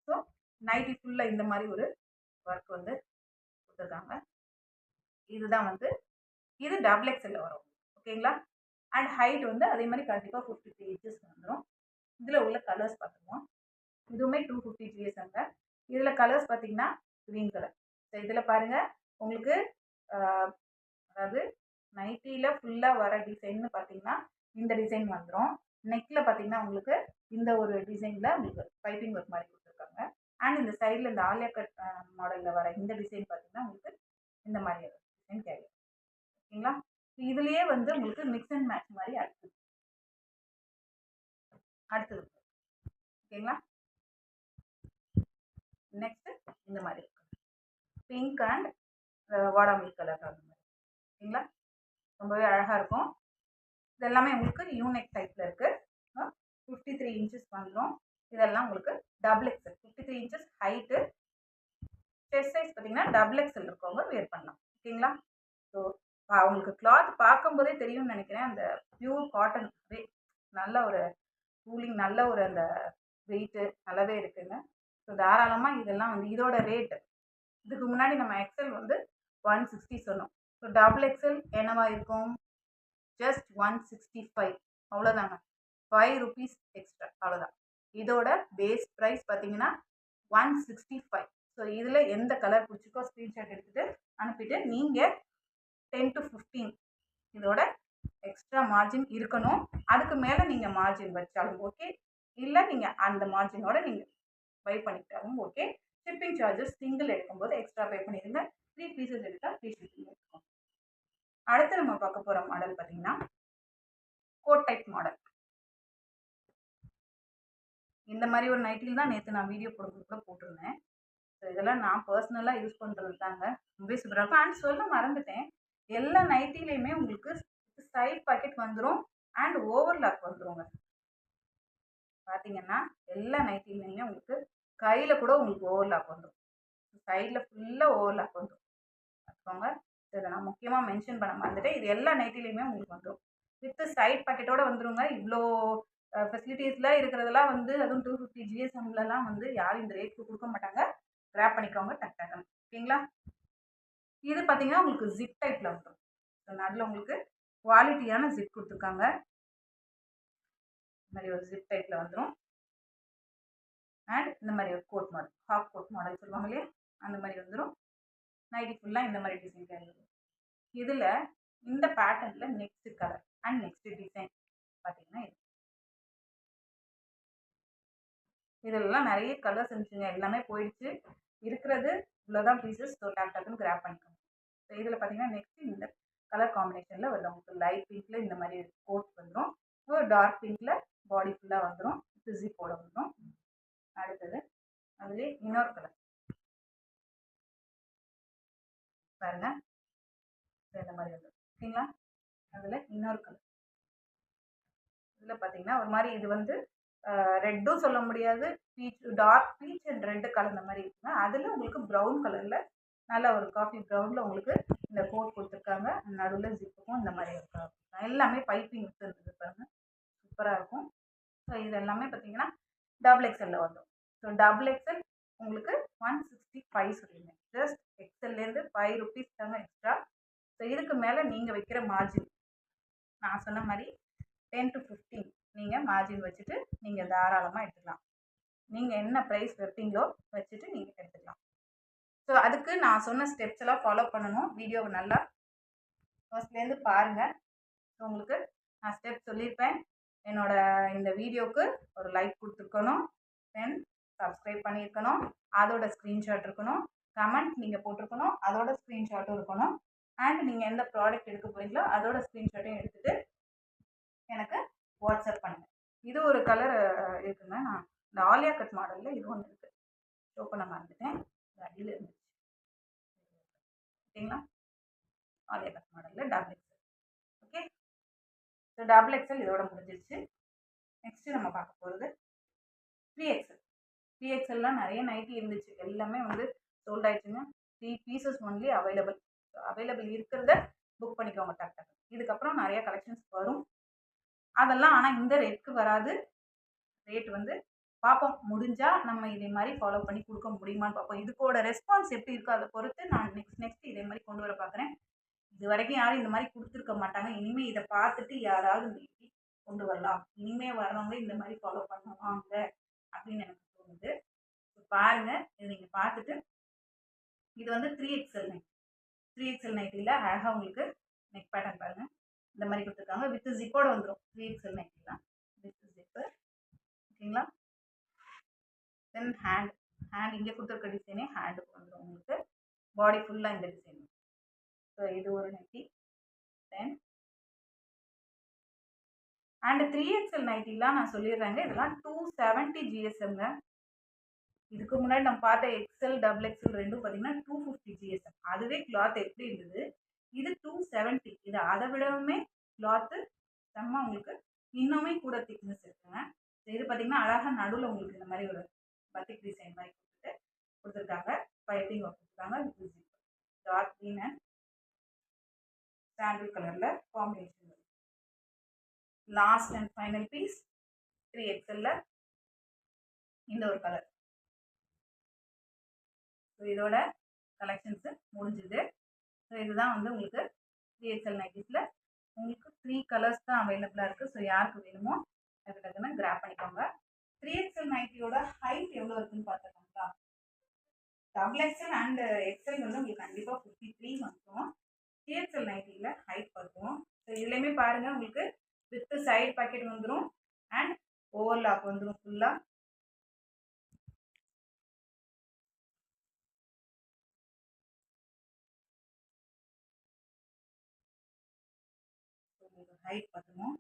ஸோ நைட்டி ஃபுல்லாக இந்த மாதிரி ஒரு ஒர்க் வந்து கொடுத்துருக்காங்க. இதுதான் வந்து இது டபுள் எக்ஸ்எல்ல வரும். ஓகேங்களா? அண்ட் ஹைட் வந்து அதே மாதிரி கண்டிப்பாக 53 இன்ச்சஸ் வந்துடும். இதில் உள்ள கலர்ஸ் பார்த்துக்குவோம். இதுவுமே 250 GSங்க. இதில் கலர்ஸ் பார்த்தீங்கன்னா க்ரீன் கலர். ஸோ இதில் பாருங்கள் உங்களுக்கு அதாவது நைட்டியில் ஃபுல்லாக வர டிசைன்னு பார்த்தீங்கன்னா இந்த டிசைன் வந்துடும். நெக்கில் பார்த்தீங்கன்னா உங்களுக்கு இந்த ஒரு டிசைனில் உங்களுக்கு பைப்பிங் ஒர்க் மாதிரி கொடுத்துருக்காங்க. அண்ட் இந்த சைடில் இந்த ஆலியா கட் மாடலில் வர இந்த டிசைன் பார்த்தீங்கன்னா உங்களுக்கு இந்த மாதிரி டிசைன் கேரி. ஓகேங்களா? இதுலேயே வந்து உங்களுக்கு மிக்ஸ் அண்ட் மேட்ச் மாதிரி அடுத்தது ஓகேங்களா? நெக்ஸ்ட் இந்த மாதிரி இருக்கு பிங்க் அண்ட் வாடாமல்லி கலர் அந்த மாதிரி. ஓகேங்களா? ரொம்பவே அழகாக இருக்கும். இது எல்லாமே உங்களுக்கு யூனிக் டைப்பில் இருக்குது. 53 இன்ச்சஸ் வந்துடும். இதெல்லாம் உங்களுக்கு double XL 53 inches height. Chest size பார்த்தீங்கன்னா டபுள் எக்ஸ்எல் இருக்கவங்க வேர் பண்ணலாம். ஓகேங்களா? ஸோ உங்களுக்கு கிளாத் பார்க்கும்போதே தெரியும்னு நினைக்கிறேன். அந்த பியூர் காட்டன் நல்ல ஒரு கூலிங், நல்ல ஒரு அந்த வெயிட்டு நல்லாவே இருக்குங்க. ஸோ தாராளமாக இதெல்லாம் வந்து இதோட ரேட்டு இதுக்கு முன்னாடி நம்ம எக்ஸல் வந்து 160 சொன்னோம். ஸோ டபுள் எக்ஸல் என்னவா இருக்கும்? ஜஸ்ட் 165 அவ்வளோதாங்க. 5 rupees எக்ஸ்ட்ரா அவ்வளோதான். இதோட பேஸ் ப்ரைஸ் பார்த்தீங்கன்னா 165. ஸோ இதில் எந்த கலர் பிடிச்சிக்கோ ஸ்க்ரீன்ஷாட் எடுத்துகிட்டு அனுப்பிட்டு நீங்கள் 10 to 15 இதோட எக்ஸ்ட்ரா மார்ஜின் இருக்கணும். அதுக்கு மேலே நீங்கள் மார்ஜின் வச்சாலும் ஓகே, இல்லை நீங்கள் அந்த மார்ஜினோட நீங்கள் பை பண்ணிக்கிட்டாலும் ஓகே. ஷிப்பிங் சார்ஜஸ் சிங்கிள் எடுக்கும்போது எக்ஸ்ட்ரா பே பண்ணிடுங்க. 3 பீசஸ் எடுத்தால் ஃப்ரீ ஷிப்பிங் எடுத்துக்கோங்க. அடுத்து நம்ம பார்க்க போகிற மாடல் பார்த்தீங்கன்னா கோட் டைப் மாடல். இந்த மாதிரி ஒரு நைட்டில் தான் நேற்று நான் வீடியோ கூட போட்டிருந்தேன். ஸோ இதெல்லாம் நான் பர்சனலாக யூஸ் பண்ணுறது தாங்க. ரொம்ப சூப்பராக இருக்கும். அண்ட் சொல்ல மறந்துட்டேன், எல்லா நைட்டிலையுமே உங்களுக்கு சைட் பாக்கெட் வந்துடும் அண்ட் ஓவர்லாக் வந்துடுங்க. பார்த்தீங்கன்னா எல்லா நைட்டிலையுமே உங்களுக்கு கையில் கூட உங்களுக்கு ஓவர்லாக் வந்துடும். சைடில் ஃபுல்லாக ஓவர்லாக் வந்துடும். பார்த்துக்கோங்க. இதை நான் முக்கியமாக மென்ஷன் பண்ண மறந்துட்டேன். இது எல்லா நைட்டிலையுமே உங்களுக்கு வந்துடும். வித் சைட் பாக்கெட்டோட வந்துடுங்க. இவ்வளோ ஃபெசிலிட்டிஸ்லாம் இருக்கிறதெல்லாம் வந்து அதுவும் 250 GSMலாம் வந்து யாரும் இந்த ரேட்டுக்கு கொடுக்க மாட்டாங்க. கிராப் பண்ணிக்கோங்க டக்கு. ஓகேங்களா? இது பார்த்தீங்கன்னா உங்களுக்கு ஜிப் டைப்பில் வந்துடும். ஸோ நடுவில் உங்களுக்கு குவாலிட்டியான ஜிப் கொடுத்துருக்காங்க. இந்த மாதிரி ஒரு ஜிப் டைப்பில் வந்துடும். அண்ட் இந்த மாதிரி ஒரு code model, half code model சொல்லுவாங்க இல்லையா, அந்த மாதிரி வந்துடும். நைட்டி ஃபுல்லாக இந்த மாதிரி டிசைன் கிடையாது. இதில் இந்த பேட்டர்னில் next colour and next design பார்த்தீங்கன்னா இதெல்லாம் நிறைய கலர்ஸ் இருந்துச்சுங்க. எல்லாமே போயிடுச்சு. இருக்கிறது இவ்வளோதான் பீசஸ். ஸோ டக்குன்னு கிராப் பண்ணிக்கோங்க. ஸோ இதில் பார்த்தீங்கன்னா நெக்ஸ்ட் இந்த கலர் காம்பினேஷனில் வருது. உங்களுக்கு லைட் பிங்க்கில் இந்த மாதிரி கோட் வந்துடும். ஒரு டார்க் பிங்க்கில் பாடி ஃபுல்லாக வந்துடும். ஜிப்போட வந்துடும். அடுத்தது அதுலேயே இன்னொரு கலர் பாருங்க. இந்த மாதிரி வந்துடும். ஓகேங்களா? அதில் இன்னொரு கலர் இதில் பார்த்தீங்கன்னா ஒரு மாதிரி இது வந்து ரெட்டும் சொல்ல முடியாது, peach, dark peach and red கலந்த மாதிரி இருக்குங்க. அதில் உங்களுக்கு ப்ரௌன் கலரில் நல்ல ஒரு காஃபி ப்ரௌனில் உங்களுக்கு இந்த கோட் கொடுத்துருக்காங்க. நடுவில் ஜிப்புக்கும் இந்த மாதிரி இருக்கும். எல்லாமே பைப்பிங் இருந்தது பாருங்க, சூப்பராக இருக்கும். ஸோ இது எல்லாமே பார்த்தீங்கன்னா டபுள் எக்ஸ்எல்ல வந்துடும். ஸோ டபுள் எக்ஸ்எல் உங்களுக்கு 165 சொல்லியிருந்தேன். ஜஸ்ட் எக்ஸ்எல்லேருந்து 5 rupees தாங்க எக்ஸ்ட்ரா. ஸோ இதுக்கு மேலே நீங்கள் வைக்கிற மார்ஜின் நான் சொன்ன மாதிரி 10 to 15 நீங்கள் மார்ஜின் வச்சுட்டு நீங்கள் தாராளமாக எடுத்துக்கலாம். நீங்கள் என்ன ப்ரைஸ் வைப்பீங்களோ வச்சுட்டு நீங்கள் எடுத்துக்கலாம். ஸோ அதுக்கு நான் சொன்ன ஸ்டெப்ஸ் எல்லாம் ஃபாலோ பண்ணணும். வீடியோவை நல்லா ஃபர்ஸ்ட்லேருந்து பாருங்கள். ஸோ உங்களுக்கு நான் ஸ்டெப் சொல்லியிருப்பேன். என்னோட இந்த வீடியோவுக்கு ஒரு லைக் கொடுத்துருக்கணும், தென் சப்ஸ்கிரைப் பண்ணியிருக்கணும், அதோட ஸ்க்ரீன்ஷாட் இருக்கணும், கமெண்ட் நீங்கள் போட்டிருக்கணும், அதோட ஸ்க்ரீன்ஷாட்டும் இருக்கணும், அண்ட் நீங்கள் எந்த ப்ராடக்ட் எடுக்க போகிறீங்களோ அதோட ஸ்க்ரீன்ஷாட்டையும் எடுத்துகிட்டு எனக்கு வாட்ஸ்அப் பண்ணுங்கள். இது ஒரு கலர் இருக்குங்க. நான் இந்த ஆலியா கட் மாடலில் இது ஒன்று இருக்குது. ஷோ பண்ண மறந்துட்டேன். அடியில் இருந்துச்சு. ஓகேங்களா? ஆலியா கட் மாடலில் double XL. Okay. So double XL இதோட முடிஞ்சிருச்சு. நெக்ஸ்ட்டு நம்ம பார்க்க போகிறது 3XL. 3XLலாம் நிறைய நைட்டி இருந்துச்சு. எல்லாமே வந்து சோல்ட் ஆயிடுச்சுங்க. 3 பீசஸ் ஒன்லி அவைலபிள். அவைலபிள் இருக்கிறத புக் பண்ணிக்கோங்க டக்கு. இதுக்கப்புறம் நிறைய கலெக்ஷன்ஸ் வரும். அதெல்லாம் ஆனால் இந்த ரேட்டுக்கு வராது. ரேட் வந்து பார்ப்போம், முடிஞ்சா நம்ம இதே மாதிரி ஃபாலோ பண்ணி கொடுக்க முடியுமான்னு பார்ப்போம். இதுக்கோட ரெஸ்பான்ஸ் எப்படி இருக்கோ அதை பொறுத்து நான் நெக்ஸ்ட் இதே மாதிரி கொண்டு வர பார்க்குறேன். இது வரைக்கும் யாரும் இந்த மாதிரி கொடுத்துருக்க மாட்டாங்க. இனிமேல் இதை பார்த்துட்டு யாராவது மேபி கொண்டு வரலாம். இனிமேல் வர்றவங்க இந்த மாதிரி ஃபாலோ பண்ணுவாங்க அப்படின்னு எனக்கு தோணுது. பாருங்க, இதை நீங்கள் பார்த்துட்டு இது வந்து 3XL நைட்டி. 3XL நைட்டியில் அழகாக உங்களுக்கு நெக் பேட்டர்ன் பாருங்க, இந்த மாதிரி கொடுத்துருக்காங்க. வித் ஜிப்போட வந்துடும். 3XL நைட்டிலாம் with zip. ஓகேங்களா? தென் ஹேண்ட் இங்கே கொடுத்துருக்க டிசைனே ஹேண்டுக்கு வந்துடும் உங்களுக்கு. பாடி ஃபுல்லாக இந்த டிசைன். ஸோ இது ஒரு நைட்டி. தென் அண்ட் 3XL நைட்டிலாம் நான் சொல்லிடுறேங்க, இதெல்லாம் 270 GSMங்க. இதுக்கு முன்னாடி நம்ம பார்த்த XL XXL ரெண்டும் பார்த்தீங்கன்னா 250 GSM. அதுவே கிளாத் எப்படி இருந்தது, இது 270. இது அதை விடவுமே கிளாத்து செம்ம உங்களுக்கு இன்னுமே கூட திக்னஸ் இருக்குங்க. இது பார்த்தீங்கன்னா அழகாக நடுவில் உங்களுக்கு இந்த மாதிரி ஒரு பத்திக் டிசைன் மாதிரி கொடுத்துருக்காங்க. பைப்பிங் ஒர்க் கொடுத்துருக்காங்க. டார்க் க்ரீன் அண்ட் சாண்டில் கலரில் combination. Last and final piece 3XLல இந்த ஒரு கலர். ஸோ இதோட கலெக்ஷன்ஸு முடிஞ்சுது. ஸோ இதுதான் வந்து உங்களுக்கு 3XL நைட்டிஸில் உங்களுக்கு 3 கலர்ஸ் தான் அவைலபிளாக இருக்குது. ஸோ யாருக்கு வேணுமோ டக்கு டக்குன்னு கிராப் பண்ணிக்கோங்க. 3XL நைட்டியோட ஹைட் எவ்வளோ இருக்குன்னு பார்த்துக்கோங்களா. XXL அண்ட் XL வந்து உங்களுக்கு கண்டிப்பாக 53 வந்துடும். 3XL நைட்டியில் height பார்த்துவோம். ஸோ இதுலேயுமே பாருங்கள், உங்களுக்கு வித் சைடு பாக்கெட் வந்துடும் அண்ட் ஓவர்லாக் வந்துடும் ஃபுல்லாக. ஹைட் பார்த்துக்கணும்.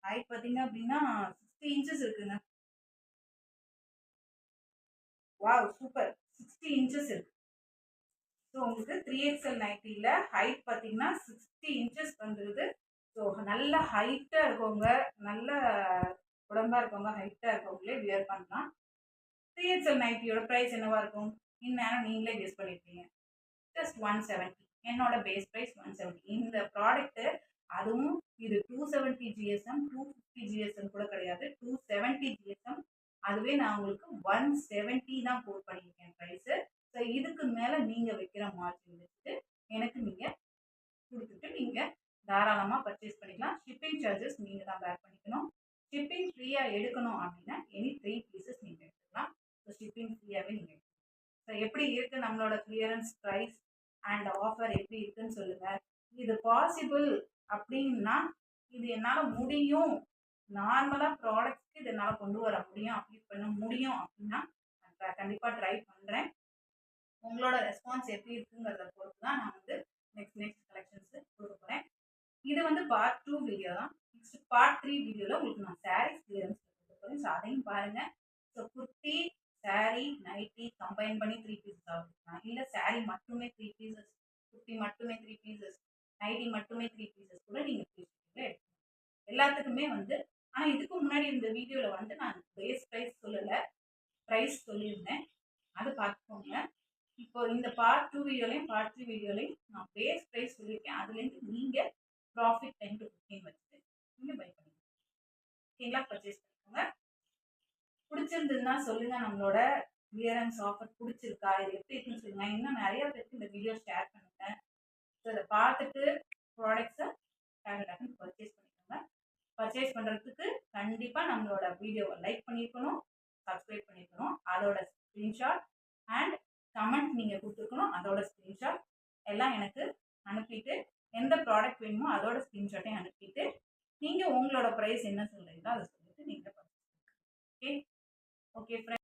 ஹைட் பார்த்தீங்க அப்படின்னா 60 இன்ச்சஸ் இருக்குங்க. Wow, super. 60 இன்ச்சஸ் இருக்கு. ஸோ உங்களுக்கு 3XL நைட்டியில் ஹைட் பார்த்தீங்கன்னா 60 இன்ச்சஸ் வந்துடுது. ஸோ நல்ல ஹைட்டாக இருக்கவங்க, நல்ல உடம்பாக இருக்கவங்க, ஹைட்டாக இருக்கவங்களே வியர் பண்ணலாம். 3XL நைட்டியோட ப்ரைஸ் என்னவா இருக்கும் இந்நேரம் நீங்களே கெஸ் பண்ணியிருப்பீங்க. ஜஸ்ட் 170. என்னோட பேஸ் ப்ரைஸ் 170. இந்த ப்ராடக்ட்டு அதுவும் இது 270 GSM, 250 GSM கூட கிடையாது, 270 GSM. அதுவே நான் உங்களுக்கு 170 தான் கோட் பண்ணியிருக்கேன் ப்ரைஸு. ஸோ இதுக்கு மேலே நீங்கள் வைக்கிற மார்ஜின் வச்சுட்டு எனக்கு நீங்கள் கொடுத்துட்டு நீங்கள் தாராளமாக பர்ச்சேஸ் பண்ணிக்கலாம். ஷிப்பிங் சார்ஜஸ் நீங்கள் தான் பேர் பண்ணிக்கணும். ஷிப்பிங் ஃப்ரீயாக எடுக்கணும் அப்படின்னா எனி 3 பீசஸ் நீங்கள் எடுத்துக்கலாம். ஸோ ஷிப்பிங் ஃப்ரீயாகவே நீங்கள் எடுத்துக்கலாம். ஸோ எப்படி இருக்குது நம்மளோட கிளியரன்ஸ் ப்ரைஸ் அண்ட் ஆஃபர் எப்படி இருக்குன்னு சொல்லுங்கள். இது பாசிபிள் அப்படின்னா, இது என்னால் முடியும், நார்மலாக ப்ராடக்ட்ஸ்க்கு இது என்னால் கொண்டு வர முடியும், அப்ளீட் பண்ண முடியும் அப்படின்னா நான் கண்டிப்பாக ட்ரை பண்ணுறேன். உங்களோட ரெஸ்பான்ஸ் எப்படி இருக்குங்கிறத பொறுத்து தான் நான் வந்து நெக்ஸ்ட் கலெக்ஷன்ஸு கொடுக்க போகிறேன். இது வந்து பார்ட் 2 வீடியோ தான். நெக்ஸ்ட் பார்ட் 3 வீடியோவில் உங்களுக்கு நான் சாரீஸ் கிளியரன்ஸ் கொடுக்க போகிறேன். ஸோ அதையும் பாருங்கள். So kurti, sari, nighty combine பண்ணி 3 பீசஸ் ஆகுதுன்னா, இல்லை சாரீ மட்டுமே 3 பீசஸ், குர்த்தி மட்டுமே 3 பீசஸ், நைட்டி மட்டுமே 3 பீசஸ் கூட நீங்கள் எடுத்துக்கலாம். எல்லாத்துக்குமே வந்து ஆனால் இதுக்கு முன்னாடி இந்த வீடியோவில் வந்து நான் பேஸ் ப்ரைஸ் சொல்லலை, ப்ரைஸ் சொல்லியிருந்தேன், அது பார்த்துக்கோங்க. இப்போ இந்த பார்ட் 2 வீடியோலையும் பார்ட் 3 வீடியோலையும் நான் பேஸ் ப்ரைஸ் சொல்லியிருக்கேன். அதுலேருந்து நீங்கள் ப்ராஃபிட் 10 to 15 வச்சுட்டு நீங்கள் பை பண்ணிக்கலாம். ஓகேங்களா? பர்ச்சேஸ் பண்ணிக்கோங்க. பிடிச்சிருந்ததுன்னா சொல்லுங்கள், நம்மளோட கிளியரன்ஸ் ஆஃபர் பிடிச்சிருக்கா, இது எப்படி இருக்குன்னு சொல்லுங்கள். இன்னும் நிறைய பேருக்கு இந்த வீடியோ ஷேர் பண்ணுங்கள். ஸோ இதை பார்த்துட்டு ப்ராடக்ட்ஸை டக்குன்னு பர்ச்சேஸ் பண்ணிக்கோங்க. பர்ச்சேஸ் பண்ணுறதுக்கு கண்டிப்பாக நம்மளோட வீடியோவை லைக் பண்ணியிருக்கணும், சப்ஸ்கிரைப் பண்ணியிருக்கணும், அதோட ஸ்க்ரீன்ஷாட் அண்ட் கமெண்ட் நீங்கள் கொடுத்துருக்கணும். அதோட ஸ்க்ரீன்ஷாட் எல்லாம் எனக்கு அனுப்பிட்டு, எந்த ப்ராடக்ட் வேணுமோ அதோட ஸ்க்ரீன்ஷாட்டையும் அனுப்பிட்டு, நீங்கள் உங்களோட ப்ரைஸ் என்ன சொல்கிறீங்களோ அதை சொல்லிட்டு நீங்கள் பர்ச்சேஸ் பண்ணுங்கள். Okay okay friends.